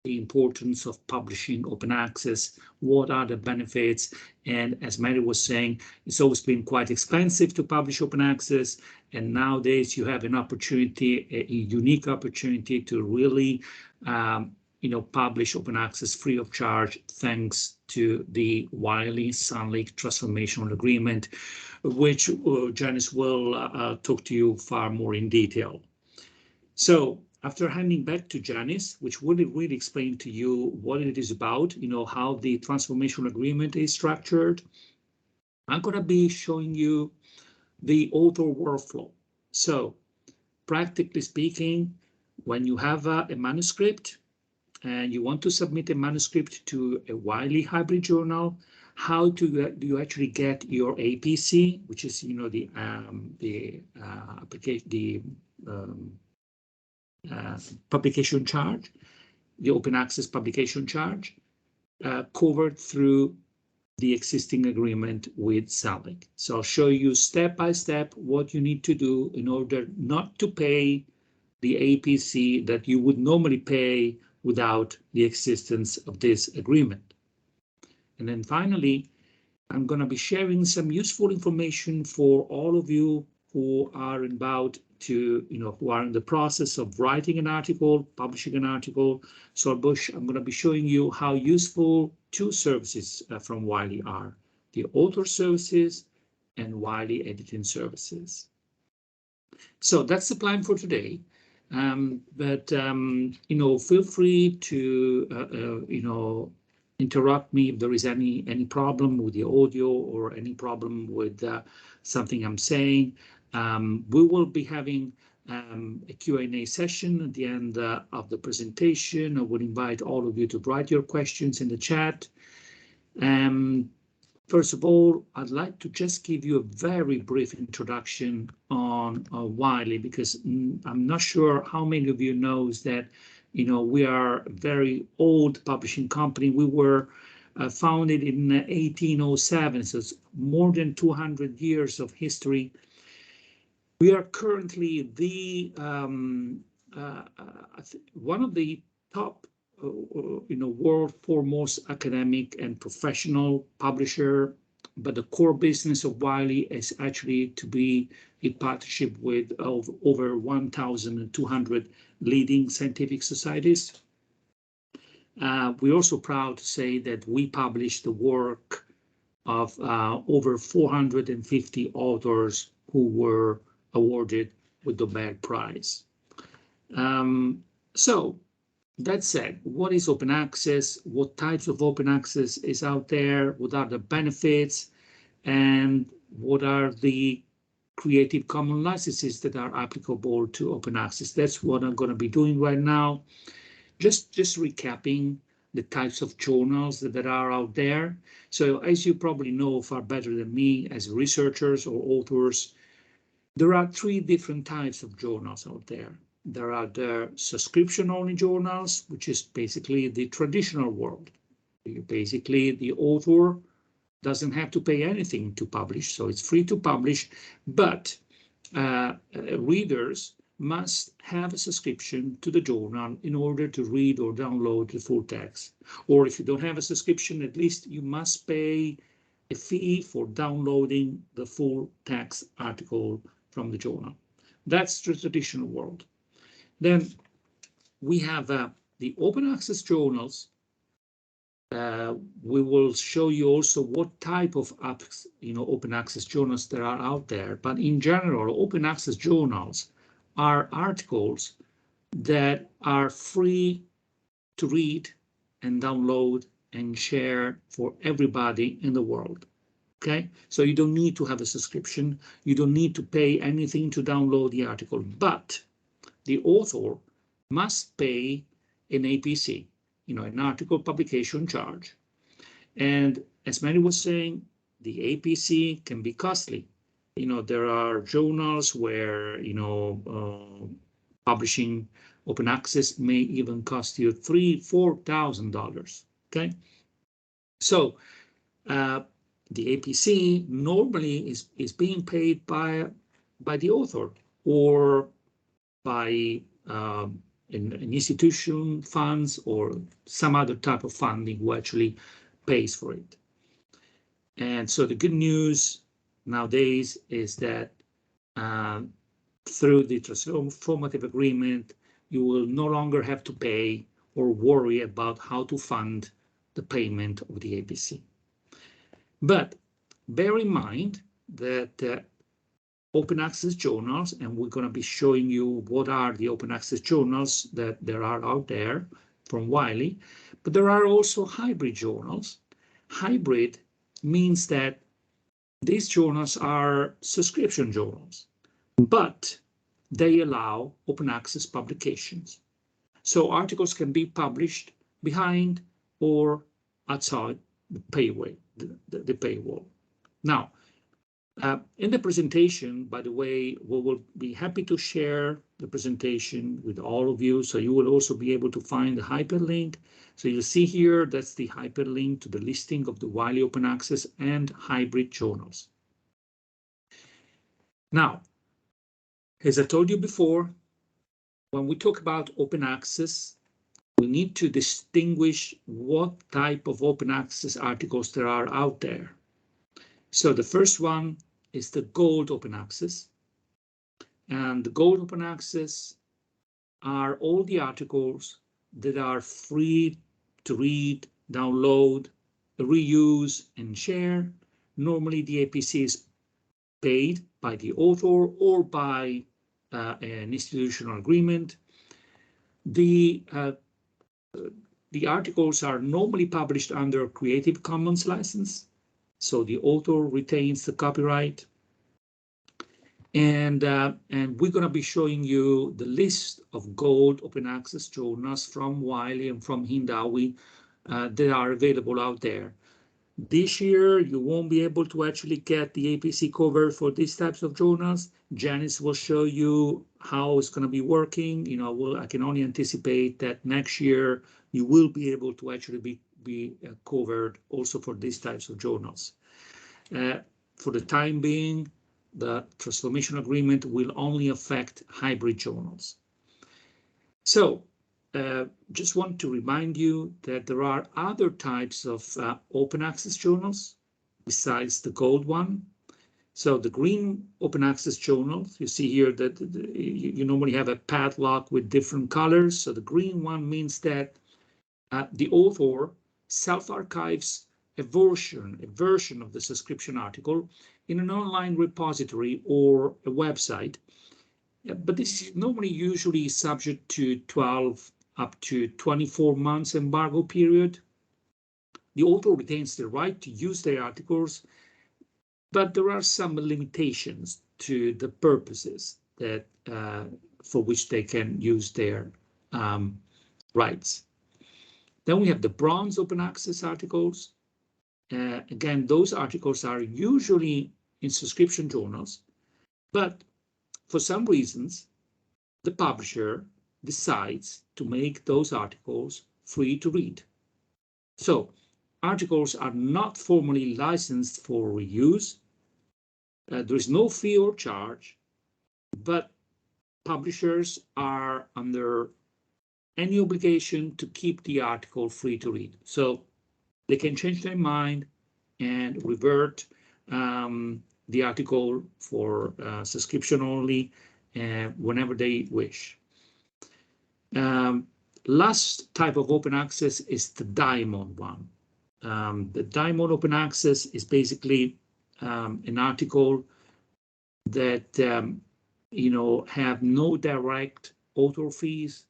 the importance of publishing open access, what are the benefits, and as Mary was saying, it's always been quite expensive to publish open access, and nowadays you have an opportunity, a unique opportunity to really publish open access free of charge thanks to the Wiley-SANLIC Transformational Agreement, which Janice will talk to you far more in detail. So after handing back to Janice, which will really explain to you what it is about, how the Transformational Agreement is structured, I'm going to be showing you the author workflow. So practically speaking, when you have a manuscript and you want to submit a manuscript to a Wiley hybrid journal, how do you actually get your APC, which is the application, the publication charge, the open access publication charge, covered through the existing agreement with SANLIC. So I'll show you step by step what you need to do in order not to pay the APC that you would normally pay without the existence of this agreement. And then finally, I'm going to be sharing some useful information for all of you who are about to, who are in the process of writing an article, publishing an article. So I'm going to be showing you how useful two services from Wiley are, the author services and Wiley editing services. So that's the plan for today. Feel free to, interrupt me if there is any problem with the audio or any problem with something I'm saying. We will be having a Q&A session at the end of the presentation. I would invite all of you to write your questions in the chat. First of all, I'd like to just give you a very brief introduction on Wiley, because I'm not sure how many of you knows that we are a very old publishing company. We were founded in 1807, so it's more than 200 years of history. We are currently one of the top, world foremost academic and professional publisher. But the core business of Wiley is actually to be in partnership with over 1,200 leading scientific societies. We're also proud to say that we publish the work of over 450 authors who were awarded with the Nobel Prize. So that said, what is open access? What types of open access is out there? What are the benefits? And what are the Creative Commons licenses that are applicable to open access? That's what I'm going to be doing right now. Just recapping the types of journals that are out there. So as you probably know far better than me as researchers or authors, there are three different types of journals out there. There are the subscription-only journals, which is basically the traditional world. Basically, the author doesn't have to pay anything to publish, so it's free to publish, but readers must have a subscription to the journal in order to read or download the full text. Or if you don't have a subscription, at least you must pay a fee for downloading the full text article from the journal. That's the traditional world. Then we have the open access journals. We will show you also what type of open access journals there are out there. But in general, open access journals are articles that are free to read and download and share for everybody in the world. Okay, so you don't need to have a subscription. You don't need to pay anything to download the article, but the author must pay an APC, an article publication charge. And as Mary was saying, the APC can be costly. There are journals where, publishing open access may even cost you $3,000–4,000, okay? So the APC normally is being paid by the author or by an institution funds or some other type of funding who actually pays for it. And so the good news nowadays is that through the transformative agreement, you will no longer have to pay or worry about how to fund the payment of the APC. But bear in mind that open access journals, and we're going to be showing you what are the open access journals that there are out there from Wiley, but there are also hybrid journals. Hybrid means that these journals are subscription journals, but they allow open access publications. So articles can be published behind or outside the paywall. Now, in the presentation, by the way, we will be happy to share the presentation with all of you. So you will also be able to find the hyperlink. So you see here, that's the hyperlink to the listing of the Wiley Open Access and hybrid journals. Now, as I told you before, when we talk about open access, we need to distinguish what type of open access articles there are out there. So the first one is the Gold Open Access. And the Gold Open Access are all the articles that are free to read, download, reuse, and share. Normally the APC is paid by the author or by an institutional agreement. The articles are normally published under Creative Commons license, so the author retains the copyright. And we're going to be showing you the list of Gold Open Access journals from Wiley and from Hindawi that are available out there. This year, you won't be able to actually get the APC cover for these types of journals. Janice will show you how it's going to be working. You know, I can only anticipate that next year you will be able to actually be covered also for these types of journals. For the time being, the transformation agreement will only affect hybrid journals. So, just want to remind you that there are other types of open access journals besides the gold one. So the green open access journals, you see here that you normally have a padlock with different colors. So the green one means that the author self-archives a version of the subscription article in an online repository or a website. But this is normally usually subject to 12 up to 24 months embargo period. The author retains the right to use their articles, but there are some limitations to the purposes that for which they can use their rights. Then we have the bronze open access articles. Again, those articles are usually in subscription journals, but for some reasons, the publisher decides to make those articles free to read. So articles are not formally licensed for reuse. There is no fee or charge, but publishers are under any obligation to keep the article free to read. So they can change their mind and revert the article for subscription only whenever they wish. Last type of open access is the diamond one. The diamond open access is basically an article that have no direct author fees.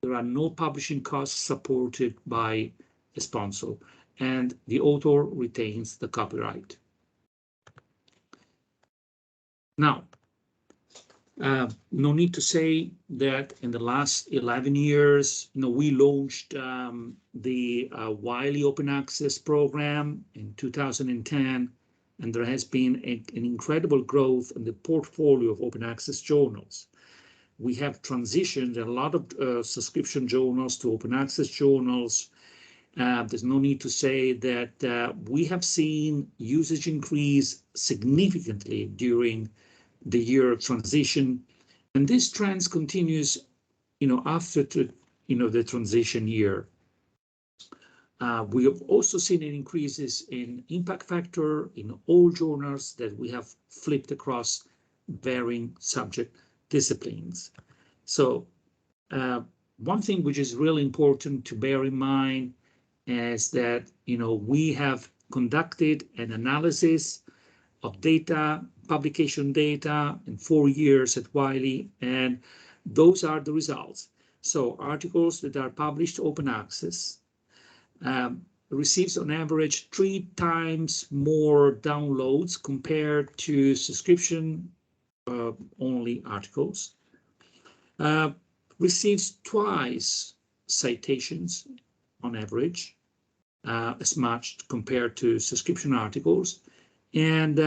There are no publishing costs supported by a sponsor, and the author retains the copyright. Now, no need to say that in the last 11 years, we launched the Wiley Open Access program in 2010, and there has been an incredible growth in the portfolio of open access journals. We have transitioned a lot of subscription journals to open access journals. There's no need to say that we have seen usage increase significantly during the year of transition, and this trend continues after the transition year. We have also seen increases in impact factor in all journals that we have flipped across varying subject disciplines. So one thing which is really important to bear in mind is that we have conducted an analysis of data, publication data in 4 years at Wiley, and those are the results. So articles that are published open access receives on average 3 times more downloads compared to subscription only articles, receives twice citations on average, as much compared to subscription articles, and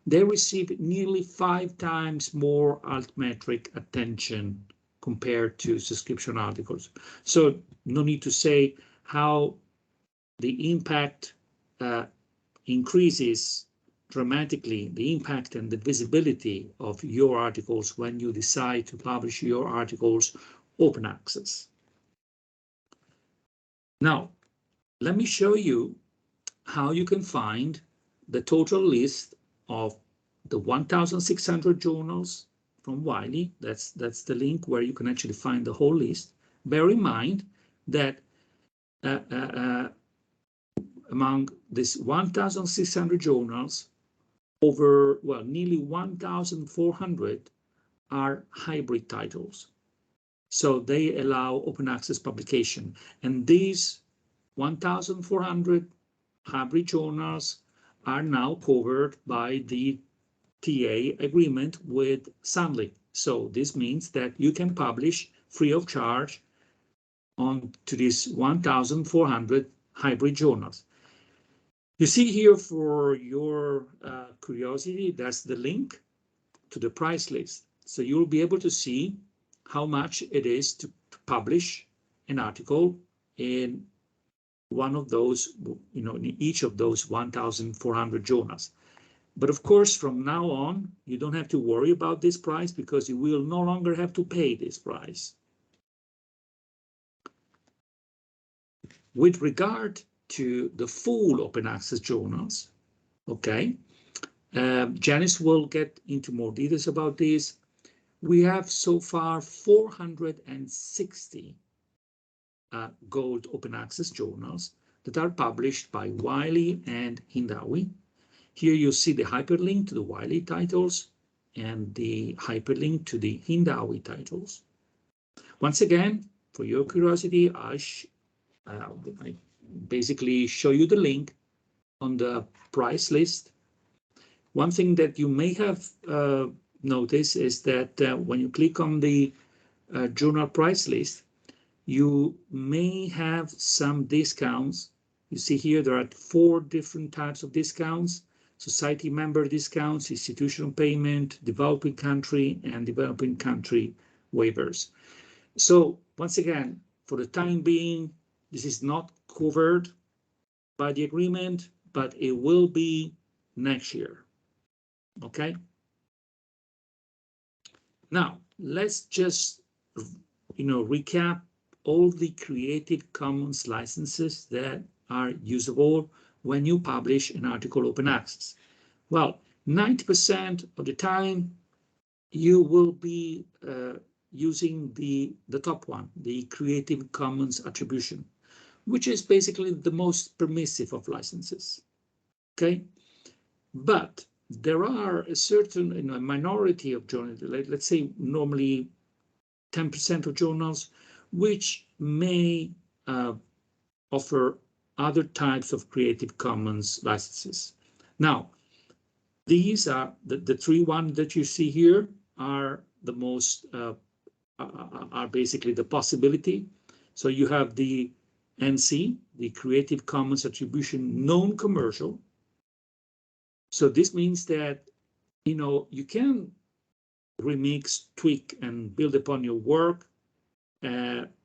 they receive nearly 5 times more altmetric attention compared to subscription articles. So no need to say how the impact increases dramatically, the impact and the visibility of your articles when you decide to publish your articles open access. Now, let me show you how you can find the total list of the 1,600 journals from Wiley. That's the link where you can actually find the whole list. Bear in mind that among these 1,600 journals, nearly 1,400 are hybrid titles. So they allow open access publication. And these 1,400 hybrid journals are now covered by the TA agreement with SANLIC. So this means that you can publish free of charge on to these 1,400 hybrid journals. You see here, for your curiosity, that's the link to the price list. So you'll be able to see how much it is to publish an article in one of those, in each of those 1,400 journals. But of course, from now on, you don't have to worry about this price, because you will no longer have to pay this price. With regard to the full open access journals, okay, Janice will get into more details about this. We have so far 460 gold open access journals that are published by Wiley and Hindawi. Here you see the hyperlink to the Wiley titles and the hyperlink to the Hindawi titles. Once again, for your curiosity, I basically show you the link on the price list. One thing that you may have noticed is that when you click on the journal price list, you may have some discounts. You see here there are 4 different types of discounts: society member discounts, institutional payment, developing country, and developing country waivers. So once again, for the time being, this is not covered by the agreement, but it will be next year. Okay. Now let's just recap all the Creative Commons licenses that are usable when you publish an article open access. Well, 90% of the time you will be using the top one, the Creative Commons attribution, which is basically the most permissive of licenses. Okay, but there are a certain a minority of journals, let's say normally 10% of journals, which may offer other types of Creative Commons licenses. Now, these are the 3 ones that you see here are the most are basically the possibility. So you have the NC, the Creative Commons Attribution Non-Commercial. So this means that you can remix, tweak, and build upon your work,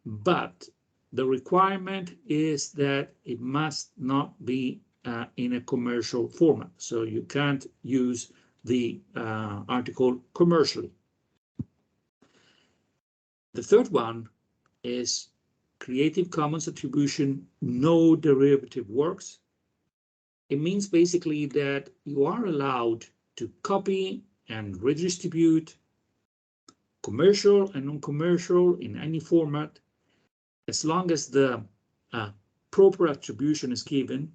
but the requirement is that it must not be in a commercial format. So you can't use the article commercially. The third one is Creative Commons Attribution, no derivative works. It means basically that you are allowed to copy and redistribute commercial and non-commercial in any format, as long as the proper attribution is given.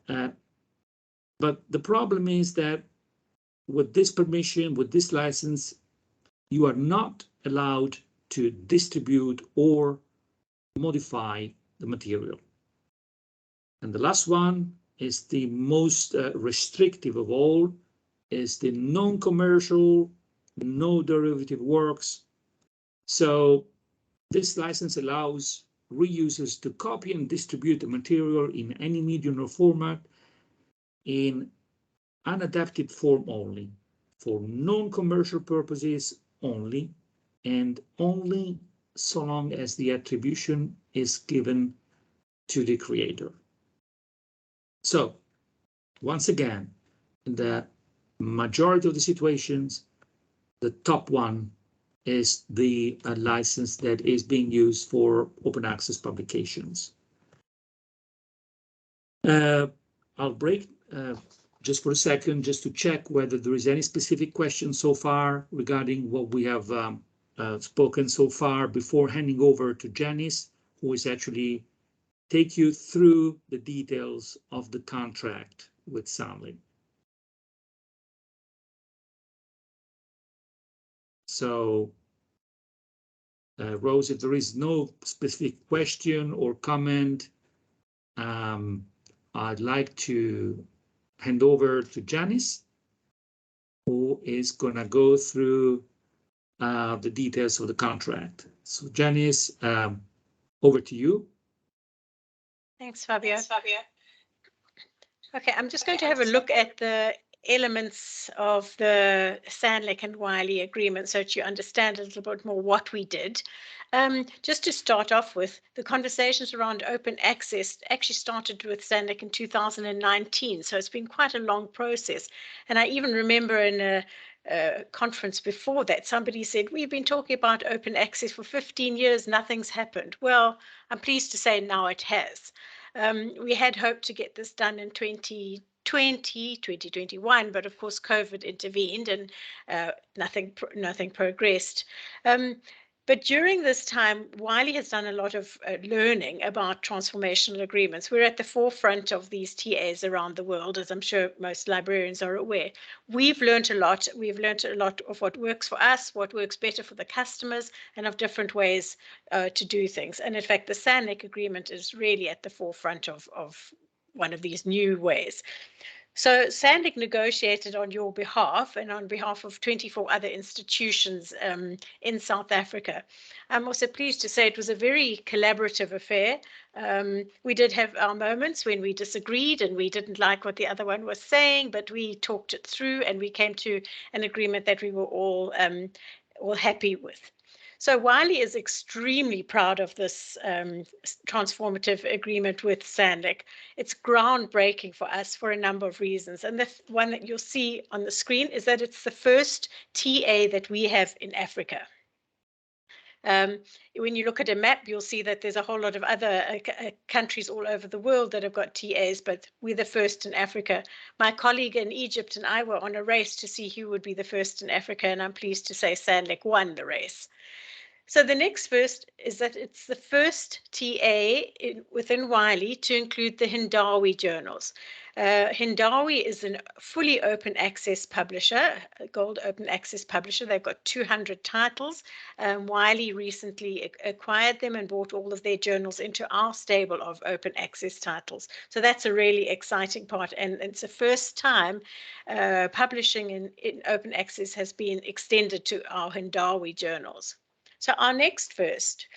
But the problem is that with this permission, with this license, you are not allowed to distribute or modify the material. And the last one is the most restrictive of all, is the non-commercial, no derivative works. So this license allows reusers to copy and distribute the material in any medium or format in unadapted form only, for non-commercial purposes only, and only so long as the attribution is given to the creator. So, once again, in the majority of the situations, the top one is the license that is being used for open access publications. I'll break just for a second, just to check whether there is any specific question so far regarding what we have spoken so far before handing over to Janice, who is actually take you through the details of the contract with SANLIC. So, Rose, if there is no specific question or comment, I'd like to hand over to Janice, who is going to go through the details of the contract. So, Janice, over to you. Thanks, Fabio. Okay, I'm just going to have a look at the elements of the SANLIC and Wiley agreement so that you understand a little bit more what we did. Just to start off with, the conversations around open access actually started with SANLIC in 2019, so it's been quite a long process. And I even remember in a conference before that, somebody said, we've been talking about open access for 15 years, nothing's happened. Well, I'm pleased to say now it has. We had hoped to get this done in 2021, but of course COVID intervened and nothing progressed. But during this time, Wiley has done a lot of learning about transformational agreements. We're at the forefront of these TAs around the world, as I'm sure most librarians are aware. We've learned a lot. We've learned a lot of what works for us, what works better for the customers, and of different ways to do things. And in fact, the SANLIC agreement is really at the forefront of one of these new ways. So SANLIC negotiated on your behalf and on behalf of 24 other institutions in South Africa. I'm also pleased to say it was a very collaborative affair. We did have our moments when we disagreed and we didn't like what the other one was saying, but we talked it through and we came to an agreement that we were all happy with. So Wiley is extremely proud of this transformative agreement with SANLIC. It's groundbreaking for us for a number of reasons. And the one that you'll see on the screen is that it's the first TA that we have in Africa. When you look at a map, you'll see that there's a whole lot of other countries all over the world that have got TAs, but we're the first in Africa. My colleague in Egypt and I were on a race to see who would be the first in Africa, and I'm pleased to say SANLIC won the race. So the next first is that it's the first TA within Wiley to include the Hindawi journals. Hindawi is a fully open access publisher, a gold open access publisher. They've got 200 titles. Wiley recently acquired them and brought all of their journals into our stable of open access titles. So that's a really exciting part. And it's the first time publishing in open access has been extended to our Hindawi journals. So our next first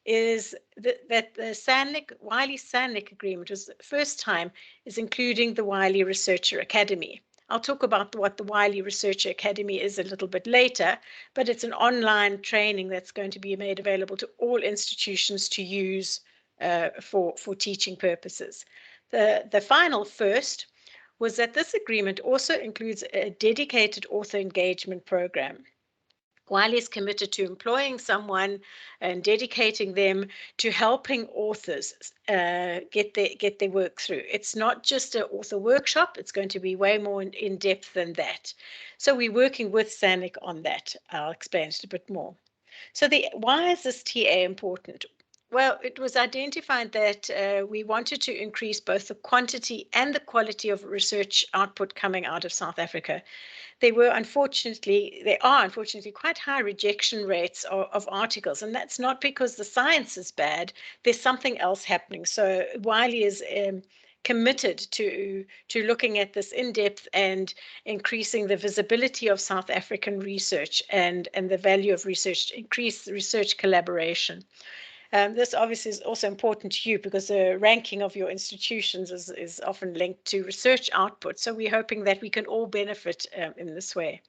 is that the Wiley-SANLIC agreement was the first time is including the Wiley Researcher Academy. I'll talk about what the Wiley Researcher Academy is a little bit later, but it's an online training that's going to be made available to all institutions to use for teaching purposes. The final first was that this agreement also includes a dedicated author engagement program Wiley is committed to employing someone and dedicating them to helping authors get their work through. It's not just an author workshop. It's going to be way more in depth than that. So we're working with SANLIC on that. I'll explain it a bit more. So why is this TA important? Well, it was identified that we wanted to increase both the quantity and the quality of research output coming out of South Africa. There are unfortunately quite high rejection rates of articles, and that's not because the science is bad. There's something else happening. So Wiley is committed to looking at this in depth and increasing the visibility of South African research and the value of research, increase research collaboration. This obviously is also important to you because the ranking of your institutions is often linked to research output. So we're hoping that we can all benefit in this way.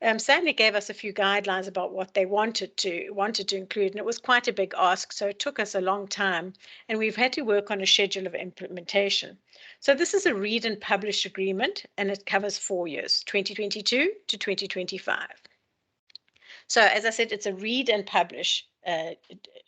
SANLIC gave us a few guidelines about what they wanted to include, and it was quite a big ask, so it took us a long time, and we've had to work on a schedule of implementation. So this is a read and publish agreement, and it covers 4 years, 2022 to 2025. So as I said, it's a read and publish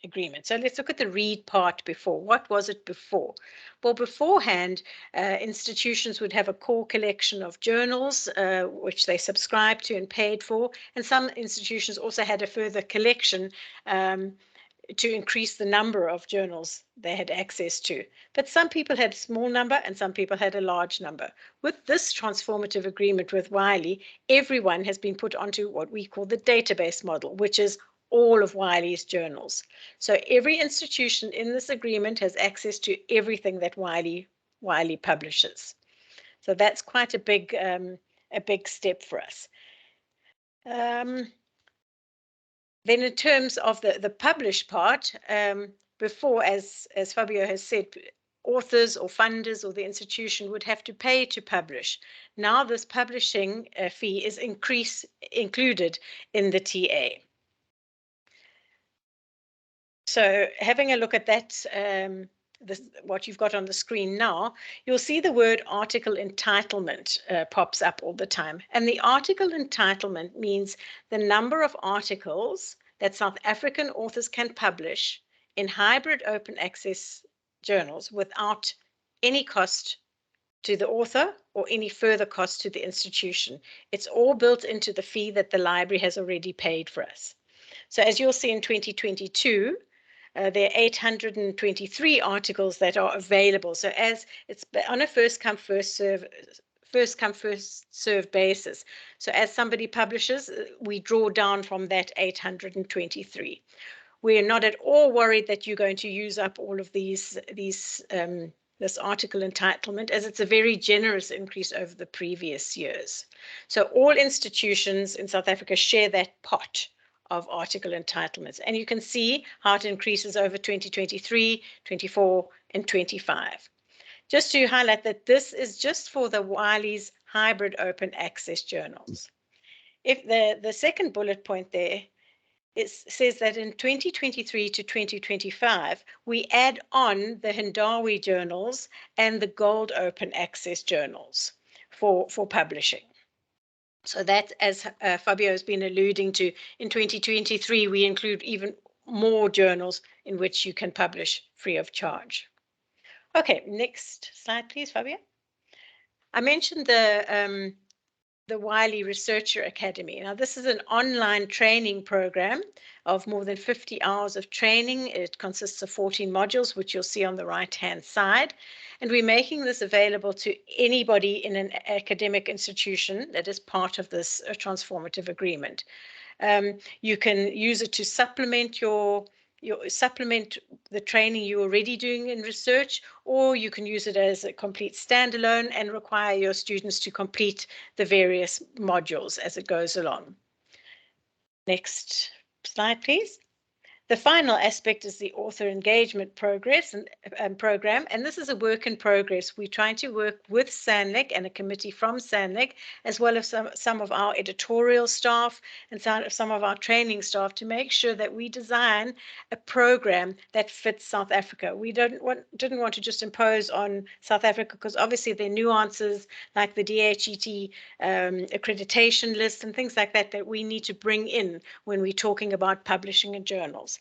agreement. So let's look at the read part before. What was it before? Well, beforehand, institutions would have a core collection of journals, which they subscribed to and paid for. And some institutions also had a further collection to increase the number of journals they had access to. But some people had a small number and some people had a large number. With this transformative agreement with Wiley, everyone has been put onto what we call the database model, which is all of Wiley's journals. So every institution in this agreement has access to everything that Wiley publishes. So that's quite a big step for us. Then in terms of the published part, before, as Fabio has said, authors or funders or the institution would have to pay to publish. Now this publishing fee is included in the TA. So having a look at that, what you've got on the screen now, you'll see the word article entitlement pops up all the time. And the article entitlement means the number of articles that South African authors can publish in hybrid open access journals without any cost to the author or any further cost to the institution. It's all built into the fee that the library has already paid for us. So as you'll see in 2022, there are 823 articles that are available. So as it's on a first come, first serve basis. So as somebody publishes, we draw down from that 823. We're not at all worried that you're going to use up all of this article entitlement, as it's a very generous increase over the previous years. So all institutions in South Africa share that pot of article entitlements. And you can see how it increases over 2023, 24, and 25. Just to highlight that this is just for the Wiley's hybrid open access journals. If the second bullet point there, it says that in 2023 to 2025, we add on the Hindawi journals and the Gold open access journals for publishing. So that, as Fabio has been alluding to, in 2023, we include even more journals in which you can publish free of charge. Okay, next slide, please, Fabio. I mentioned the Wiley Researcher Academy. Now, this is an online training program of more than 50 hours of training. It consists of 14 modules, which you'll see on the right-hand side. And we're making this available to anybody in an academic institution that is part of this transformative agreement. You can use it to supplement supplement the training you're already doing in research, or you can use it as a complete standalone and require your students to complete the various modules as it goes along. Next slide, please. The final aspect is the author engagement progress and program, and this is a work in progress. We're trying to work with SANLIC and a committee from SANLIC, as well as some of our editorial staff and some of our training staff, to make sure that we design a program that fits South Africa. We didn't want to just impose on South Africa, because obviously there are nuances like the DHET accreditation list and things like that that we need to bring in when we're talking about publishing in journals.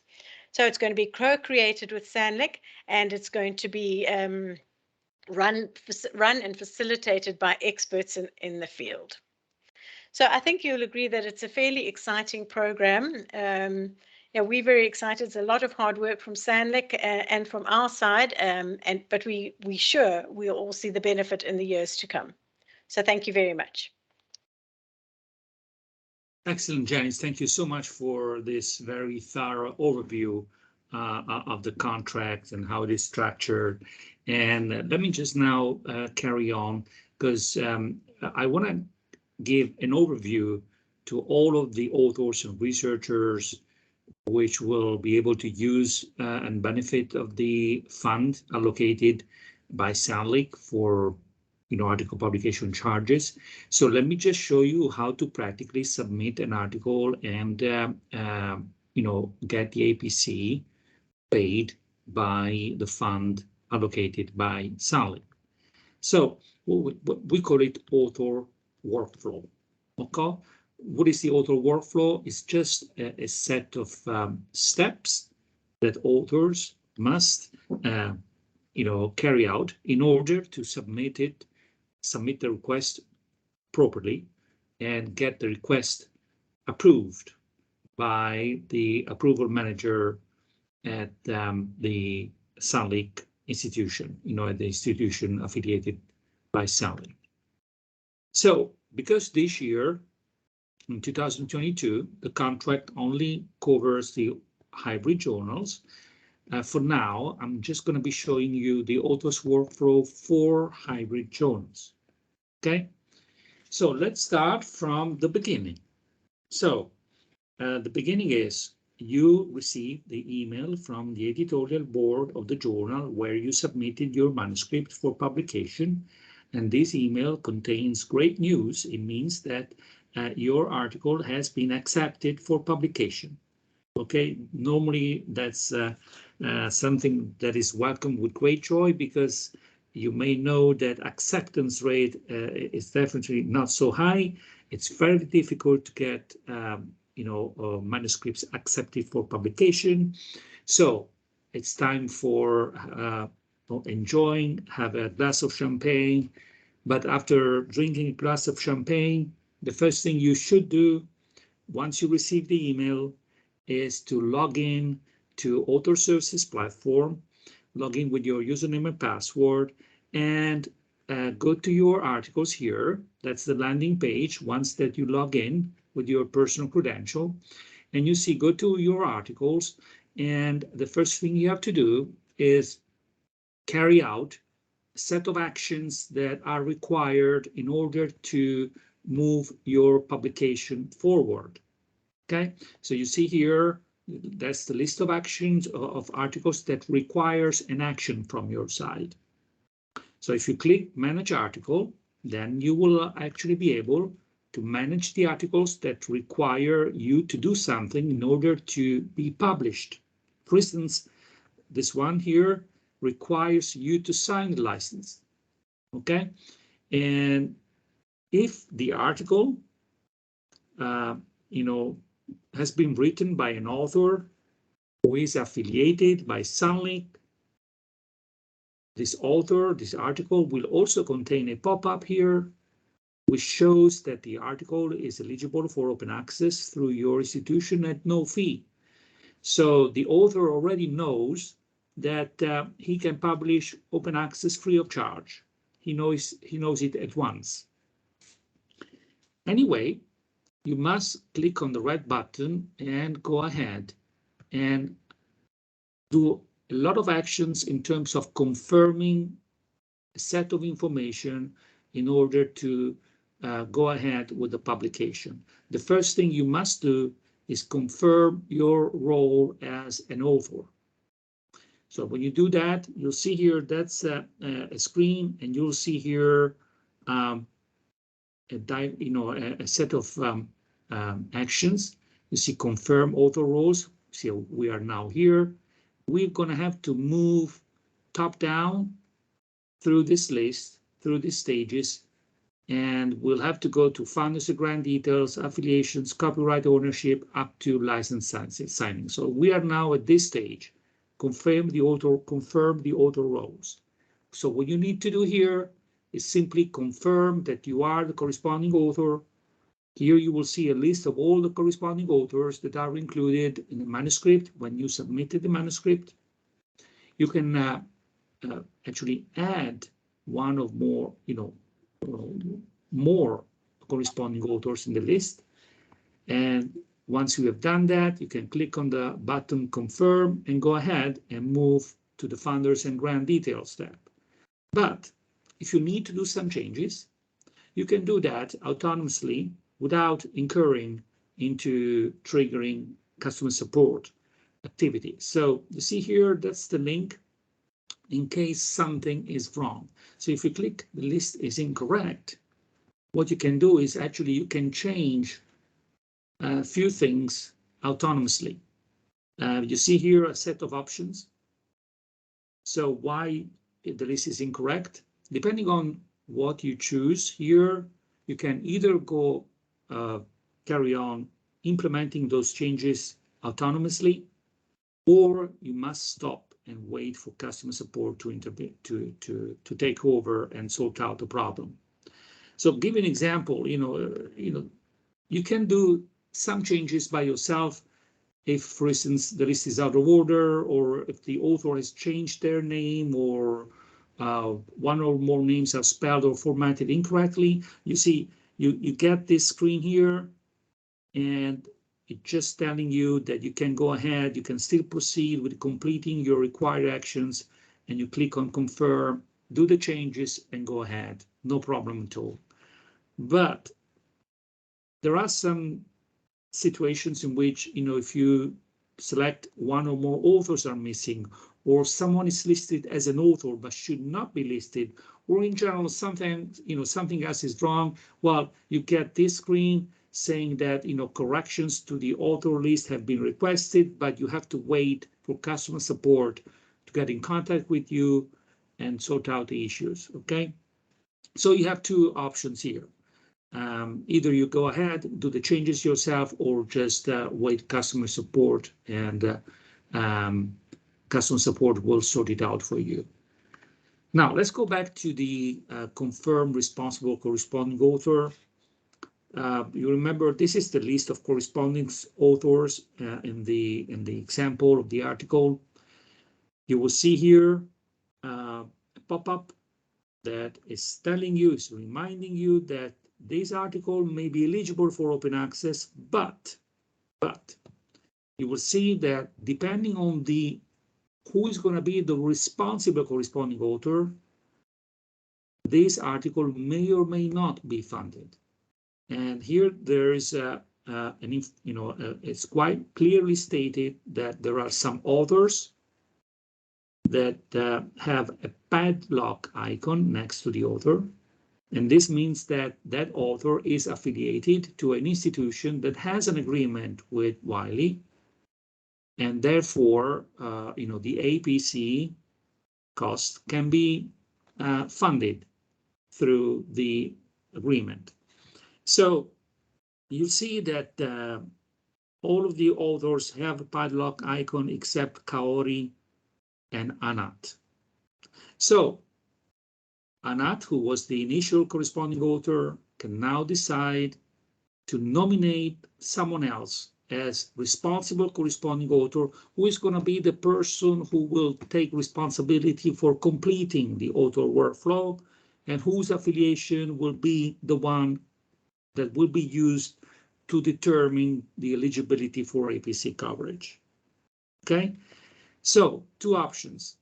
So it's going to be co-created with SANLIC, and it's going to be run and facilitated by experts in the field. So I think you'll agree that it's a fairly exciting program. Yeah, we're very excited. It's a lot of hard work from SANLIC and from our side, but we sure we'll all see the benefit in the years to come. So thank you very much. Excellent, Janice. Thank you so much for this very thorough overview of the contract and how it is structured. And let me just now carry on, because I want to give an overview to all of the authors and researchers which will be able to use and benefit of the fund allocated by SANLIC for article publication charges. So let me just show you how to practically submit an article and get the APC paid by the fund allocated by SANLIC. So we call it author workflow. Okay, what is the author workflow? It's just a set of steps that authors must carry out in order to submit the request properly and get the request approved by the approval manager at the SANLIC institution, at the institution affiliated by SANLIC. So because this year, in 2022, the contract only covers the hybrid journals, for now, I'm just going to be showing you the author's workflow for hybrid journals. Okay, so let's start from the beginning. So the beginning is you receive the email from the editorial board of the journal where you submitted your manuscript for publication. And this email contains great news. It means that your article has been accepted for publication. Okay, normally that's something that is welcomed with great joy, because you may know that acceptance rate is definitely not so high. It's very difficult to get manuscripts accepted for publication. So it's time for enjoying, have a glass of champagne. But after drinking a glass of champagne, the first thing you should do once you receive the email is to log in to Author Services platform, log in with your username and password, and go to your articles here. That's the landing page once that you log in with your personal credential. And you see, go to your articles, and the first thing you have to do is carry out a set of actions that are required in order to move your publication forward. Okay, so you see here, that's the list of actions of articles that requires an action from your side. So if you click Manage Article, then you will actually be able to manage the articles that require you to do something in order to be published. For instance, this one here requires you to sign the license. Okay, and if the article, has been written by an author who is affiliated by SANLIC, this author, this article will also contain a pop-up here, which shows that the article is eligible for open access through your institution at no fee. So the author already knows that he can publish open access free of charge. He knows it at once. Anyway, you must click on the red button and go ahead and do a lot of actions in terms of confirming a set of information in order to go ahead with the publication. The first thing you must do is confirm your role as an author. So when you do that, you'll see here, that's a screen, and you'll see here a set of actions. You see confirm author roles. See, we are now here. We're going to have to move top down through this list, through these stages, and we'll have to go to founders and grant details, affiliations, copyright ownership, up to license signing. So we are now at this stage. Confirm the author roles. So what you need to do here is simply confirm that you are the corresponding author. Here you will see a list of all the corresponding authors that are included in the manuscript when you submitted the manuscript. You can actually add one or more, more corresponding authors in the list. And once you have done that, you can click on the button confirm and go ahead and move to the founders and grant details tab. But if you need to do some changes, you can do that autonomously without incurring into triggering customer support activity. So you see here, that's the link in case something is wrong. So if you click the list is incorrect, what you can do is actually you can change a few things autonomously. You see here a set of options. So why the list is incorrect, depending on what you choose here, you can either go carry on implementing those changes autonomously, or you must stop and wait for customer support to intervene, to take over and sort out the problem. So give an example, you can do some changes by yourself if, for instance, the list is out of order, or if the author has changed their name, or one or more names are spelled or formatted incorrectly. You see, you get this screen here, and it's just telling you that you can go ahead, you can still proceed with completing your required actions, and you click on confirm, do the changes, and go ahead. No problem at all. But there are some situations in which, if you select one or more authors are missing, or someone is listed as an author but should not be listed, or in general something else is wrong, well, you get this screen saying that corrections to the author list have been requested, but you have to wait for customer support to get in contact with you and sort out the issues. Okay, so you have two options here. Either you go ahead, do the changes yourself, or just wait customer support, and customer support will sort it out for you. Now let's go back to the confirm responsible corresponding author. You remember this is the list of corresponding authors in the example of the article. You will see here a pop-up that is telling you, is reminding you that this article may be eligible for open access, but you will see that depending on who is going to be the responsible corresponding author, this article may or may not be funded. And here there is it's quite clearly stated that there are some authors that have a padlock icon next to the author. And this means that that author is affiliated to an institution that has an agreement with Wiley, and therefore, the APC cost can be funded through the agreement. So you see that all of the authors have a padlock icon except Kaori and Anat. So Anat, who was the initial corresponding author, can now decide to nominate someone else as responsible corresponding author, who is going to be the person who will take responsibility for completing the author workflow, and whose affiliation will be the one that will be used to determine the eligibility for APC coverage. Okay, so two options.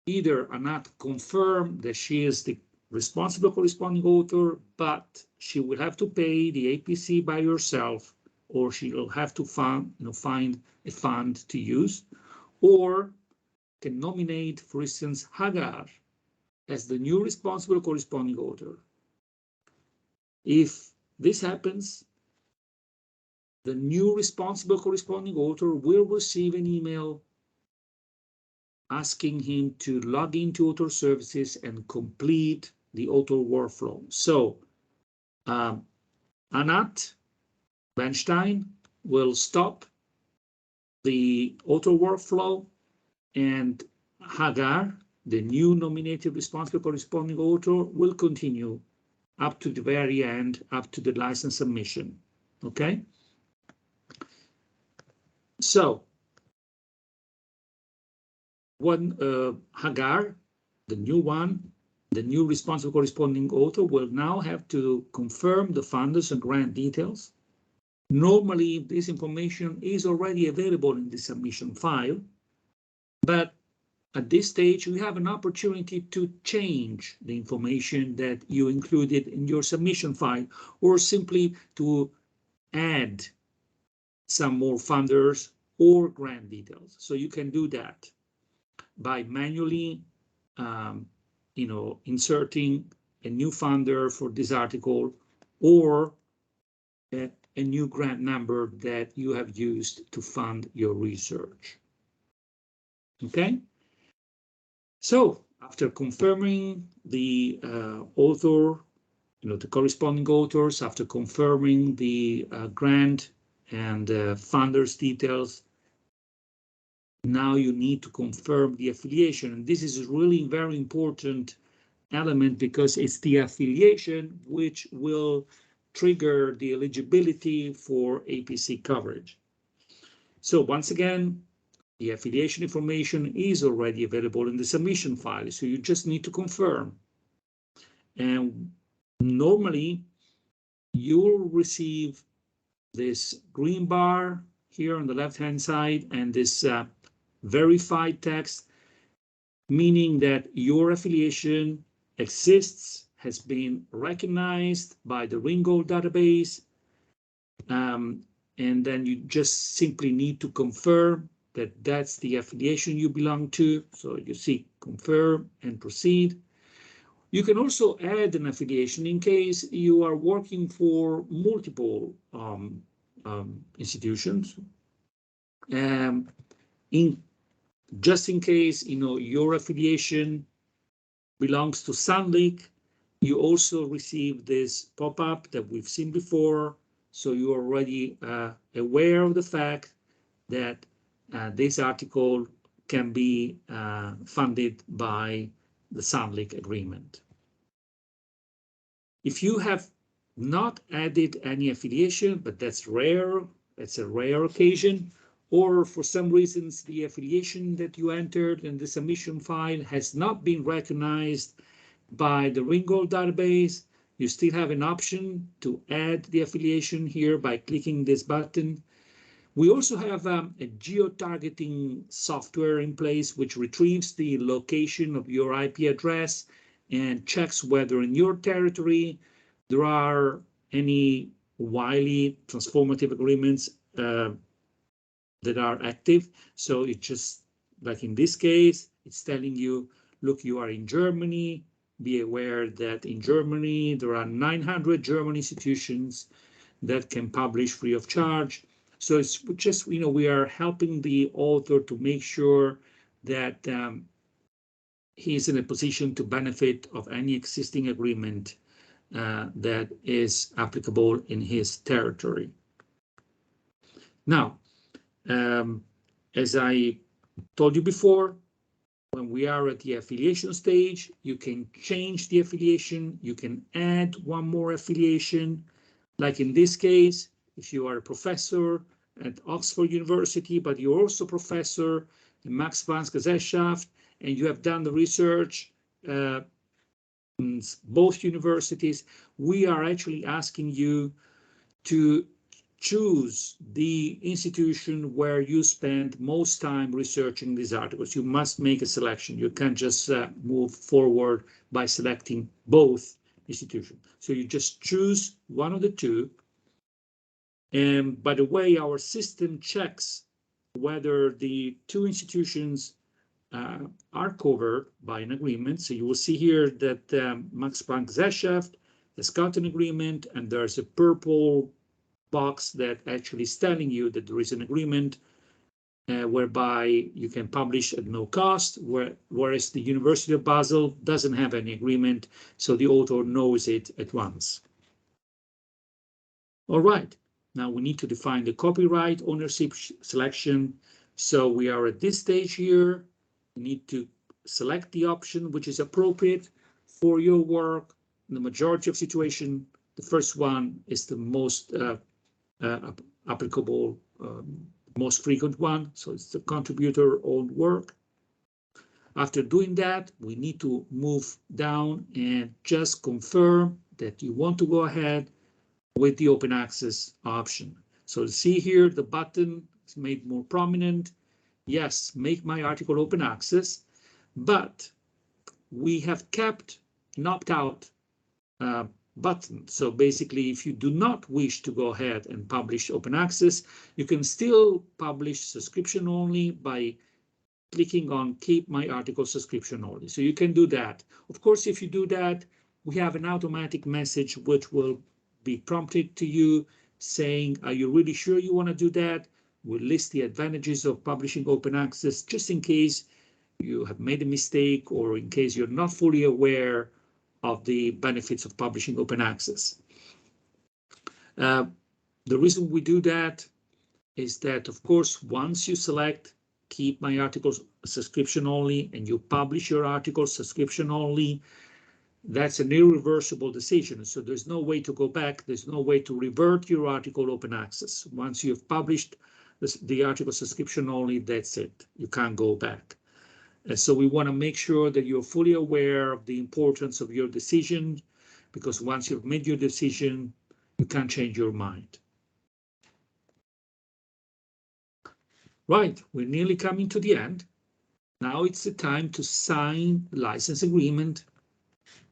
Either Anat confirm that she is the responsible corresponding author, but she will have to pay the APC by herself, or she'll have to find a fund to use, or can nominate, for instance, Hagar as the new responsible corresponding author. If this happens, the new responsible corresponding author will receive an email asking him to log into author services and complete the author workflow. So Anat Bernstein will stop the author workflow, and Hagar, the new nominated responsible corresponding author, will continue up to the very end, up to the license submission. Okay? So when Hagar, the new one, the new responsible corresponding author, will now have to confirm the funders and grant details. Normally, this information is already available in the submission file, but at this stage, we have an opportunity to change the information that you included in your submission file, or simply to add some more funders or grant details. So you can do that by manually inserting a new funder for this article, or a new grant number that you have used to fund your research. Okay? So after confirming the author, the corresponding authors, after confirming the grant and funders details, now you need to confirm the affiliation. And this is really very important element, because it's the affiliation which will trigger the eligibility for APC coverage. So once again, the affiliation information is already available in the submission file, so you just need to confirm. And normally you'll receive this green bar here on the left-hand side, and this verified text, meaning that your affiliation exists, has been recognized by the Ringgold database, and then you just simply need to confirm that that's the affiliation you belong to. So you see confirm and proceed. You can also add an affiliation in case you are working for multiple institutions. Just in case your affiliation belongs to SANLIC, you also receive this pop-up that we've seen before, so you're already aware of the fact that this article can be funded by the SANLIC agreement. If you have not added any affiliation, but that's rare, it's a rare occasion, or for some reasons the affiliation that you entered in the submission file has not been recognized by the Ringgold database, you still have an option to add the affiliation here by clicking this button. We also have a geo-targeting software in place which retrieves the location of your IP address and checks whether in your territory there are any Wiley transformative agreements that are active. So it's just like in this case, it's telling you, look, you are in Germany. Be aware that in Germany, there are 900 German institutions that can publish free of charge. So it's just, we are helping the author to make sure that he's in a position to benefit of any existing agreement that is applicable in his territory. Now, as I told you before, when we are at the affiliation stage, you can change the affiliation, you can add one more affiliation. Like in this case, if you are a professor at Oxford University, but you're also a professor in Max Planck Gesellschaft, and you have done the research in both universities, we are actually asking you to choose the institution where you spend most time researching these articles. You must make a selection. You can't just move forward by selecting both institutions. So you just choose one of the two, And by the way, our system checks whether the two institutions are covered by an agreement. So you will see here that Max Planck Gesellschaft has got an agreement, and there's a purple box that actually is telling you that there is an agreement whereby you can publish at no cost, whereas the University of Basel doesn't have any agreement, so the author knows it at once. All right, now we need to define the copyright ownership selection. So we are at this stage here. You need to select the option which is appropriate for your work. In the majority of situations, the first one is the most applicable, most frequent one. So it's the contributor-owned work. After doing that, we need to move down and just confirm that you want to go ahead with the open access option. So see here, the button is made more prominent. Yes, make my article open access, but we have kept an opt-out button. So basically, if you do not wish to go ahead and publish open access, you can still publish subscription only by clicking on keep my article subscription only. So you can do that. Of course, if you do that, we have an automatic message which will be prompted to you saying, are you really sure you want to do that? We'll list the advantages of publishing open access just in case you have made a mistake or in case you're not fully aware of the benefits of publishing open access. The reason we do that is that, of course, once you select keep my articles subscription only and you publish your article subscription only, that's an irreversible decision. So there's no way to go back. There's no way to revert your article open access. Once you've published the article subscription only, that's it. You can't go back. And so we want to make sure that you're fully aware of the importance of your decision, because once you've made your decision, you can't change your mind. Right, we're nearly coming to the end. Now it's the time to sign the license agreement.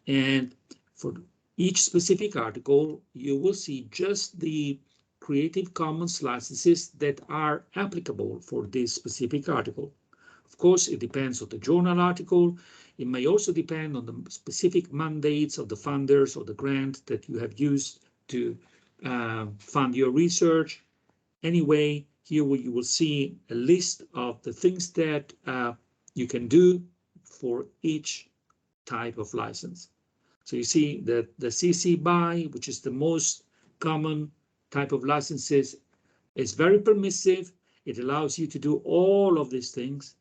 And for each specific article, you will see just the Creative Commons licenses that are applicable for this specific article. Of course, it depends on the journal article. It may also depend on the specific mandates of the funders or the grant that you have used to fund your research. Anyway, here you will see a list of the things that you can do for each type of license. So you see that the CC BY, which is the most common type of licenses, is very permissive. It allows you to do all of these things.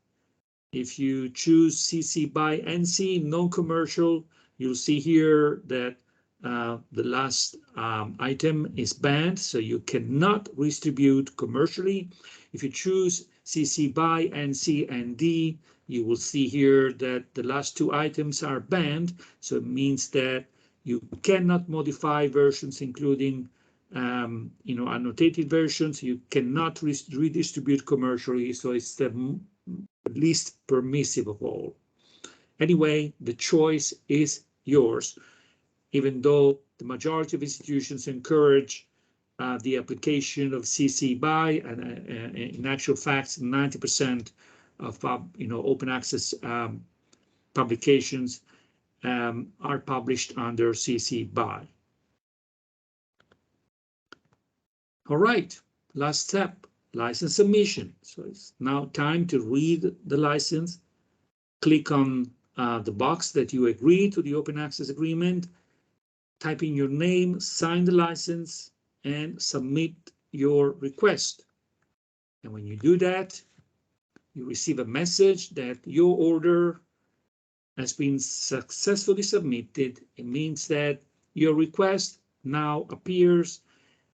If you choose CC BY NC, non-commercial, you'll see here that the last item is banned, so you cannot distribute commercially. If you choose CC BY NC and D, you will see here that the last two items are banned, so it means that you cannot modify versions, including annotated versions. You cannot redistribute commercially, so it's the least permissive of all. Anyway, the choice is yours, even though the majority of institutions encourage the application of CC BY, and in actual fact, 90% of open access publications are published under CC BY. All right, last step, license submission. So it's now time to read the license. Click on the box that you agree to the open access agreement, type in your name, sign the license, and submit your request. And when you do that, you receive a message that your order has been successfully submitted. It means that your request now appears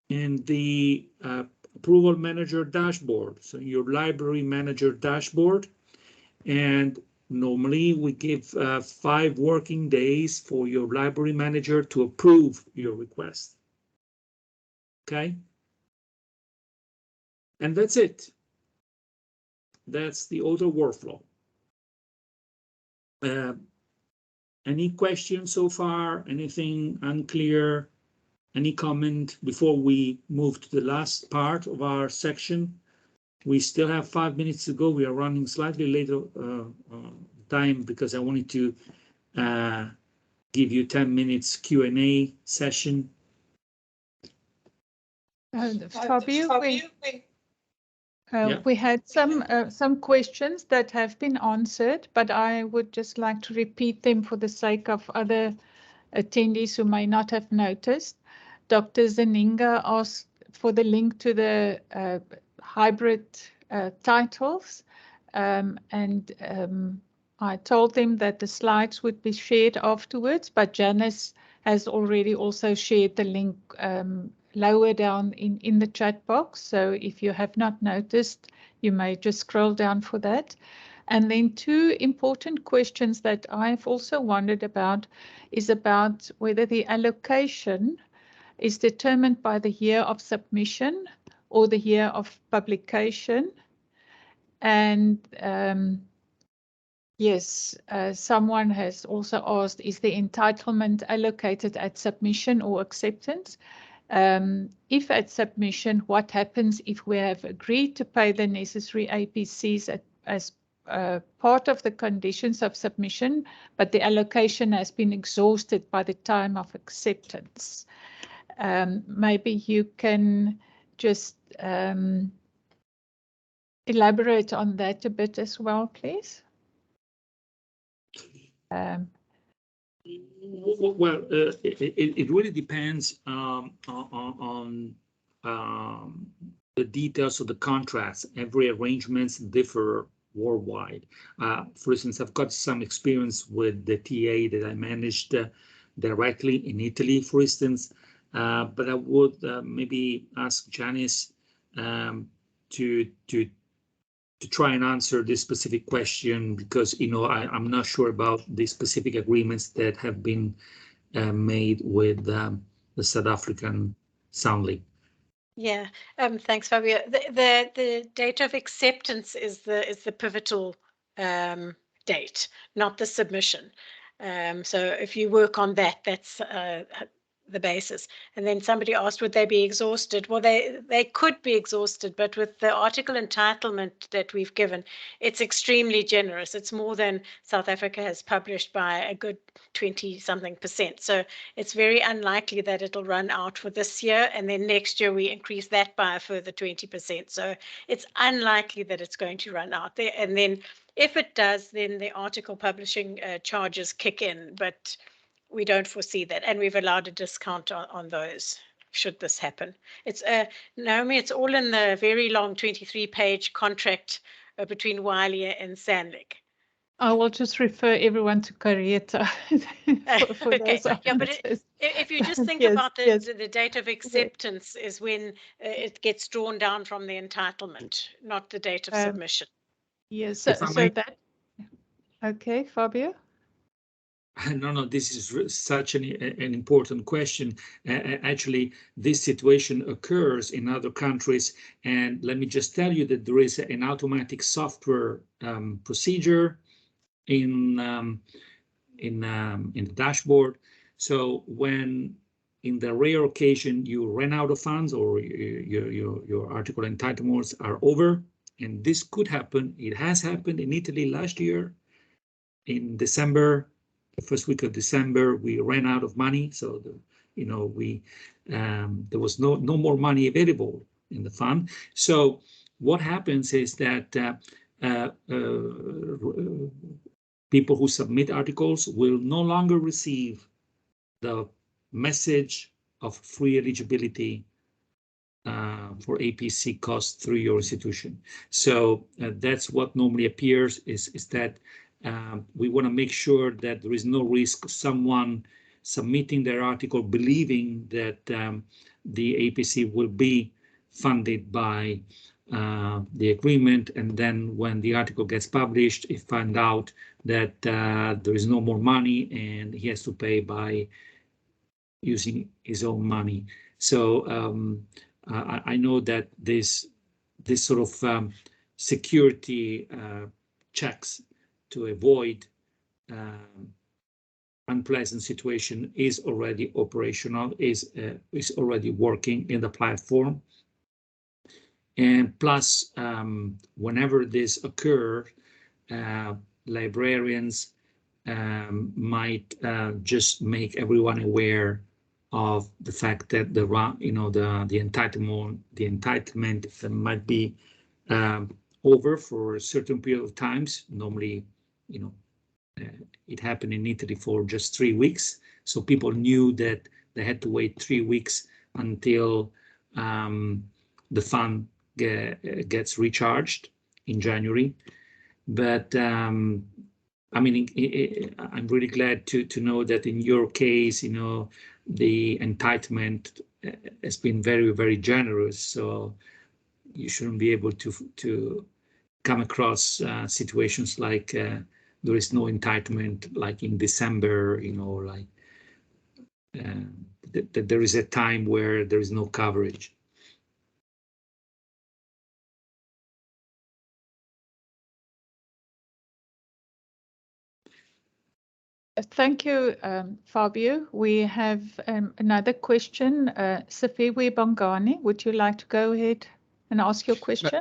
in the approval manager dashboard, so your library manager dashboard. And normally we give 5 working days for your library manager to approve your request. Okay? And that's it. That's the author workflow. Any questions so far? Anything unclear? any comment before we move to the last part of our section? We still have 5 minutes to go. We are running slightly later time because I wanted to give you 10 minutes Q&A session. Fabio, we had some questions that have been answered, but I would just like to repeat them for the sake of other attendees who may not have noticed. Dr. Zeninga asked for the link to the hybrid titles, and I told them that the slides would be shared afterwards, but Janice has already also shared the link lower down in the chat box. So if you have not noticed, you may just scroll down for that. And then two important questions that I've also wondered about is about whether the allocation is determined by the year of submission or the year of publication. And yes, someone has also asked, is the entitlement allocated at submission or acceptance? If at submission, what happens if we have agreed to pay the necessary APCs as part of the conditions of submission, but the allocation has been exhausted by the time of acceptance? Maybe you can just elaborate on that a bit as well, please. Well, it really depends on the details of the contracts. Every arrangements differ worldwide. For instance, I've got some experience with the TA that I managed directly in Italy, for instance, but I would maybe ask Janice to try and answer this specific question, because I'm not sure about the specific agreements that have been made with the South African SANLIC. Yeah, thanks, Fabio. The date of acceptance is the pivotal date, not the submission. So if you work on that, that's the basis. And then somebody asked, would they be exhausted? Well, they could be exhausted, but with the article entitlement that we've given, it's extremely generous. It's more than South Africa has published by a good 20-something%. So it's very unlikely that it'll run out for this year, and then next year we increase that by a further 20%. So it's unlikely that it's going to run out there. And then if it does, then the article publishing charges kick in, but we don't foresee that, and we've allowed a discount on those should this happen. It's Naomi, it's all in the very long 23-page contract between Wiley and SANLIC. I will just refer everyone to Carieta for okay. those Yeah, but if you just think about the date of acceptance is when it gets drawn down from the entitlement, not the date of submission. Yes, so that. Okay, Fabio. No, this is such an important question. Actually, this situation occurs in other countries, and let me just tell you that there is an automatic software procedure in the dashboard. So when, in the rare occasion, you run out of funds or your article entitlements are over, and this could happen. It has happened in Italy last year in December. The first week of December, we ran out of money, so there was no more money available in the fund. So what happens is that people who submit articles will no longer receive the message of free eligibility for APC costs through your institution. So that's what normally appears is that we want to make sure that there is no risk of someone submitting their article believing that the APC will be funded by the agreement, and then when the article gets published, he finds out that there is no more money and he has to pay by using his own money. So I know that this sort of security checks to avoid unpleasant situation is already operational, is already working in the platform. And plus, whenever this occurs, librarians might just make everyone aware of the fact that the entitlement might be over for a certain period of times. Normally, it happened in Italy for just 3 weeks, so people knew that they had to wait 3 weeks until the fund gets recharged in January. But I mean, I'm really glad to know that in your case, the entitlement has been very, very generous. So you shouldn't be able to come across situations like there is no entitlement, like in December, like that there is a time where there is no coverage. Thank you, Fabio. We have another question. Sifiwe Bongani, would you like to go ahead and ask your question?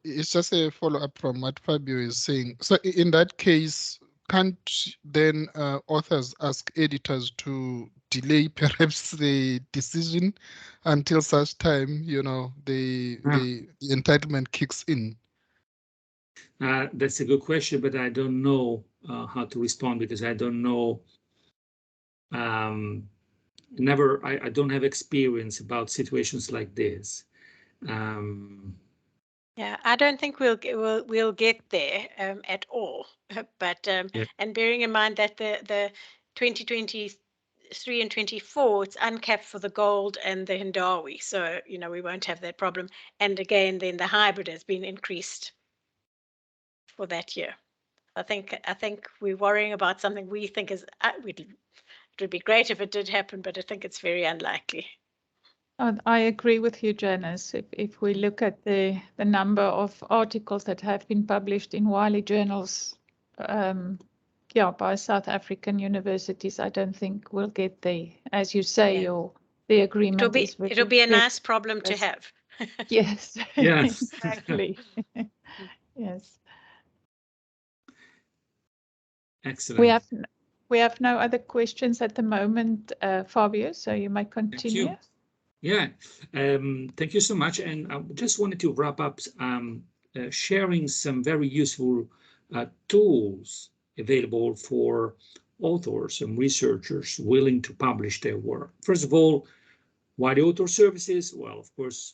It's just a follow-up from what Fabio is saying. So in that case, can't then authors ask editors to delay perhaps the decision until such time, the entitlement kicks in? That's a good question, but I don't know how to respond, because I don't know. I don't have experience about situations like this. Yeah, I don't think we'll get there at all. But Yeah. And bearing in mind that the 2023 and 24, it's uncapped for the gold and the Hindawi, so we won't have that problem. And again, then the hybrid has been increased for that year. I think we're worrying about something we think is it would be great if it did happen, but I think it's very unlikely. I agree with you, Janice. If we look at the number of articles that have been published in Wiley journals, by South African universities, I don't think we'll get there. As you say, the agreement it'll be a nice problem to have. Yes. Yes. Exactly. Yes. Excellent. We have no other questions at the moment, Fabio, so you may continue. Thank you. Yeah, thank you so much. And I just wanted to wrap up sharing some very useful tools available for authors and researchers willing to publish their work. First of all, Wiley Author Services. Well, of course,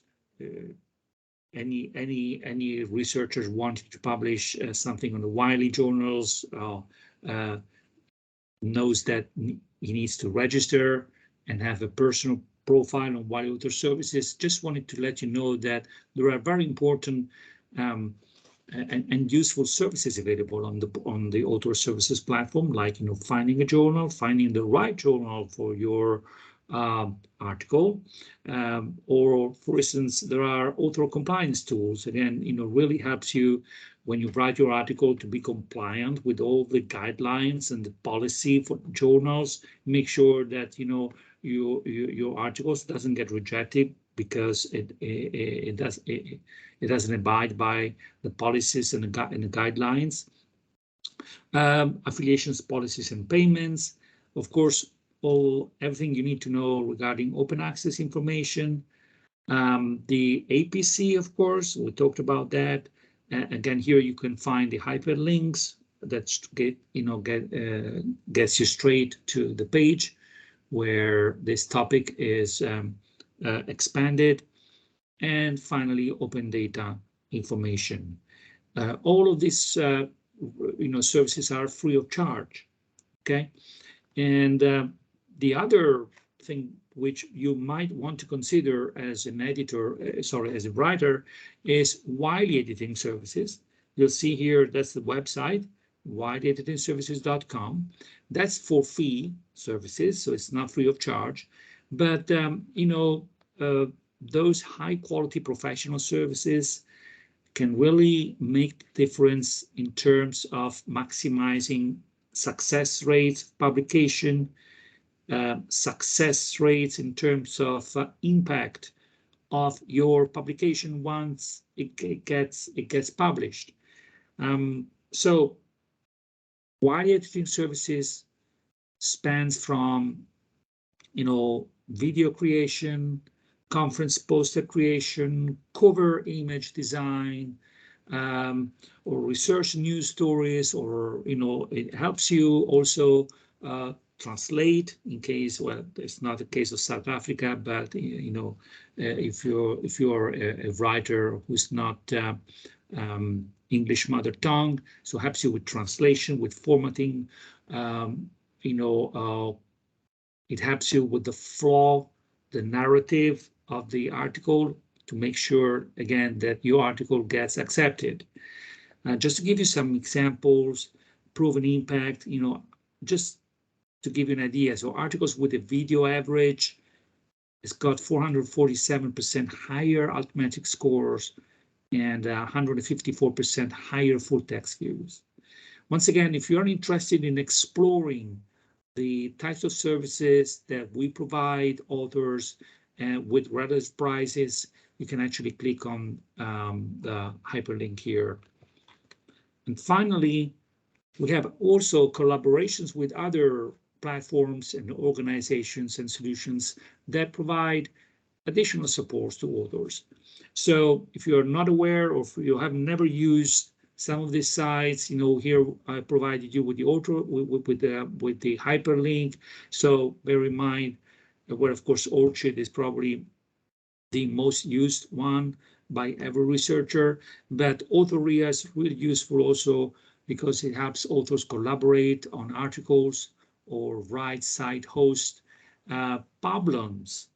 any researchers wanting to publish something on the Wiley journals knows that he needs to register and have a personal profile on Wiley Author Services. Just wanted to let you know that there are very important and useful services available on the Author Services platform, like finding a journal, finding the right journal for your article, or for instance, there are author compliance tools. Again, really helps you when you write your article to be compliant with all the guidelines and the policy for journals. Make sure that your articles doesn't get rejected because it doesn't abide by the policies and the guidelines. Affiliations, policies, and payments. Of course, everything you need to know regarding open access information. The APC, of course, we talked about that. Again, here you can find the hyperlinks that gets you straight to the page where this topic is expanded. And finally, open data information. All of these services are free of charge. Okay, and the other thing which you might want to consider as an editor, as a writer, is Wiley Editing Services. You'll see here, that's the website, wileyeditingservices.com. That's for fee services, so it's not free of charge. But, those high quality professional services can really make the difference in terms of maximizing success rates of publication, success rates in terms of impact of your publication once it gets published. So Wiley Editing Services spans from, video creation, conference poster creation, cover image design, or research news stories, or, it helps you also translate in case, well, it's not the case of South Africa, but, if you're a writer who's not English mother tongue, so helps you with translation, with formatting, it helps you with the flow, the narrative of the article to make sure, again, that your article gets accepted. Just to give you some examples, proven impact, just to give you an idea. So articles with a video average, it's got 447% higher Altmetric scores and 154% higher full text views. Once again, if you're interested in exploring the types of services that we provide authors with relative prices, you can actually click on the hyperlink here. And finally, we have also collaborations with other platforms and organizations and solutions that provide additional support to authors. So if you're not aware, or if you have never used some of these sites, here I provided you with the author with the hyperlink. So bear in mind, where of course Orchid is probably the most used one by every researcher, but Authoria is really useful also because it helps authors collaborate on articles or write site host. Problems,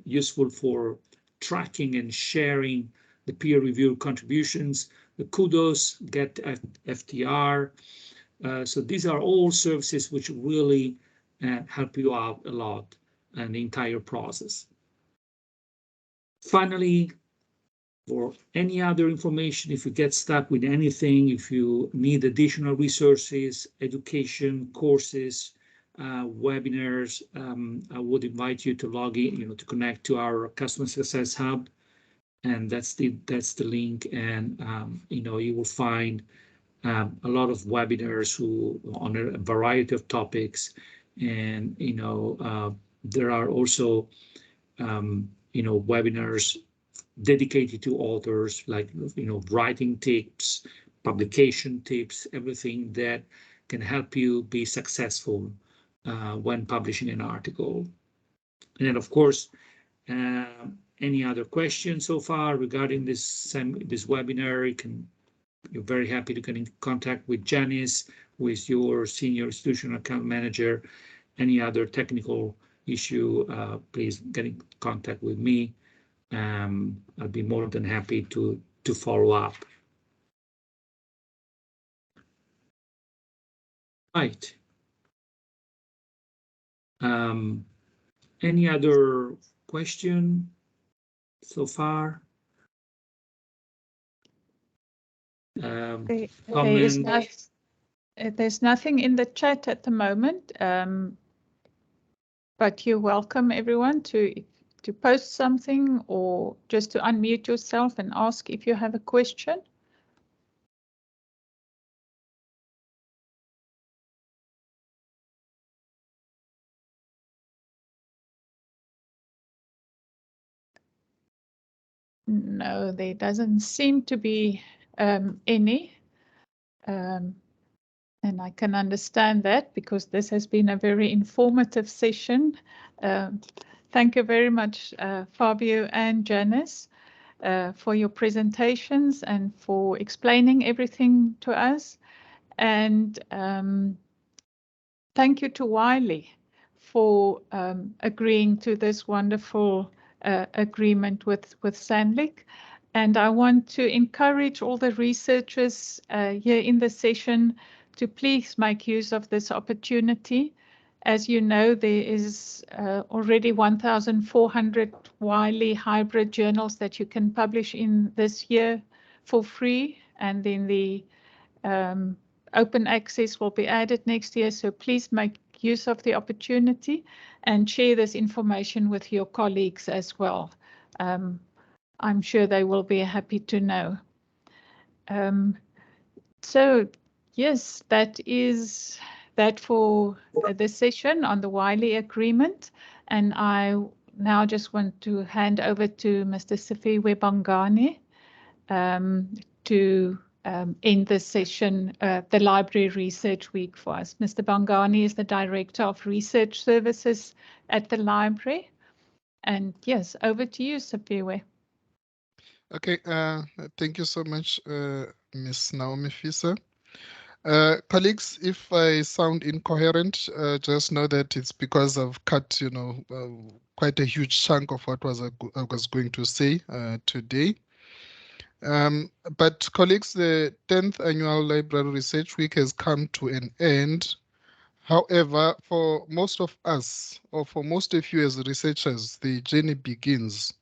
useful for tracking and sharing the peer review contributions. The Kudos, Get FTR. So these are all services which really help you out a lot in the entire process. Finally, for any other information, if you get stuck with anything, if you need additional resources, education, courses, webinars, I would invite you to log in, to connect to our Customer Success Hub. And that's the link, and you will find a lot of webinars on a variety of topics, and there are also webinars dedicated to authors, like writing tips, publication tips, everything that can help you be successful when publishing an article. And then, of course, any other questions so far regarding this webinar, you're very happy to get in contact with Janice, who is your senior institutional account manager. Any other technical issue, please get in contact with me. I'll be more than happy to follow up. Right. Any other question so far? There's nothing in the chat at the moment, but you're welcome, everyone, to post something or just to unmute yourself and ask if you have a question. No, there doesn't seem to be any. And I can understand that because this has been a very informative session. Thank you very much, Fabio and Janice, for your presentations and for explaining everything to us. And thank you to Wiley for agreeing to this wonderful agreement with SANLIC. And I want to encourage all the researchers here in the session to please make use of this opportunity. As you know, there is already 1,400 Wiley hybrid journals that you can publish in this year for free. And then the open access will be added next year, so please make use of the opportunity and share this information with your colleagues as well. I'm sure they will be happy to know. So yes, that is that for this session on the Wiley Agreement, and I now just want to hand over to Mr. Sifiwe Bongani to end this session, the Library Research Week for us. Mr. Bongani is the Director of Research Services at the library. And yes, over to you, Sifiwe. Okay, thank you so much, Ms. Naomi Fisa. Colleagues, if I sound incoherent, just know that it's because I've cut, quite a huge chunk of what I was going to say today. But colleagues, the 10th Annual Library Research Week has come to an end. However, for most of us, or for most of you as researchers, the journey begins.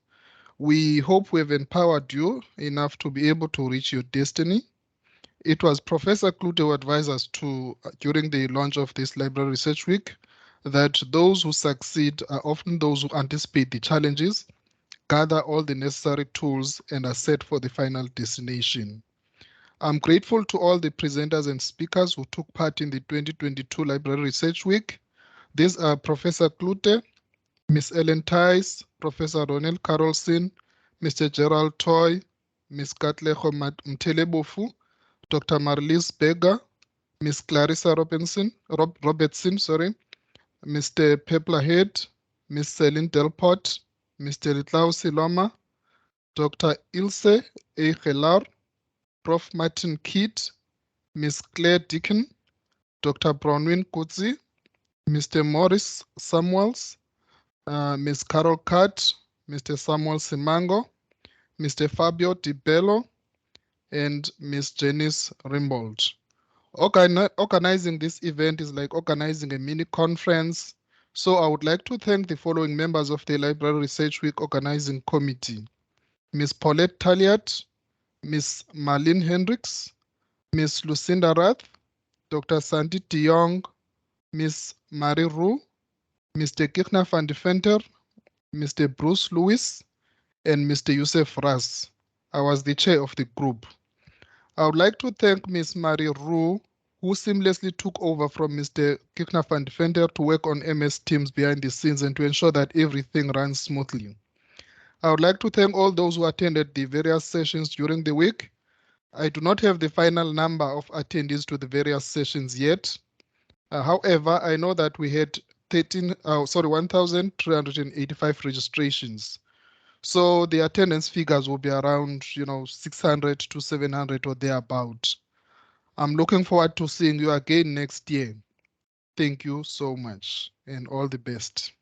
We hope we have empowered you enough to be able to reach your destiny. It was Professor Klute who advised us during the launch of this Library Research Week, that those who succeed are often those who anticipate the challenges, gather all the necessary tools, and are set for the final destination. I'm grateful to all the presenters and speakers who took part in the 2022 Library Research Week. These are Professor Klute, Ms. Ellen Tice, Professor Ronel Carlson, Mr. Gerald Toy, Ms. Katlego Mtelebofu, Dr. Marlies Berger, Ms. Clarissa Robertson, Mr. Pepler Head, Ms. Celine Delport, Mr. Litlau Siloma, Dr. Ilse A. Gelar, Prof. Martin Kidd, Ms. Claire Dicken, Dr. Bronwyn Kutzi, Mr. Morris Samuels, Ms. Carol Kat, Mr. Samuel Simango, Mr. Fabio Di Bello, and Ms. Janice Ringgold. Organizing this event is like organizing a mini conference. So I would like to thank the following members of the Library Research Week Organizing Committee: Ms. Paulette Talliat, Ms. Marlene Hendricks, Ms. Lucinda Rath, Dr. Sandy de Jong, Ms. Marie Roux, Mr. Kirchner van de Venter, Mr. Bruce Lewis, and Mr. Youssef Ras. I was the chair of the group. I would like to thank Ms. Marie Roux, who seamlessly took over from Mr. Kirchner van de Venter to work on MS Teams behind the scenes and to ensure that everything runs smoothly. I would like to thank all those who attended the various sessions during the week. I do not have the final number of attendees to the various sessions yet. However, I know that we had 1,385 registrations. So the attendance figures will be around, 600 to 700 or thereabout. I'm looking forward to seeing you again next year. Thank you so much and all the best.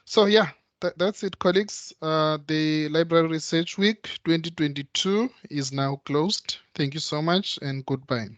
So yeah, that's it, colleagues. The Library Research Week 2022 is now closed. Thank you so much and goodbye.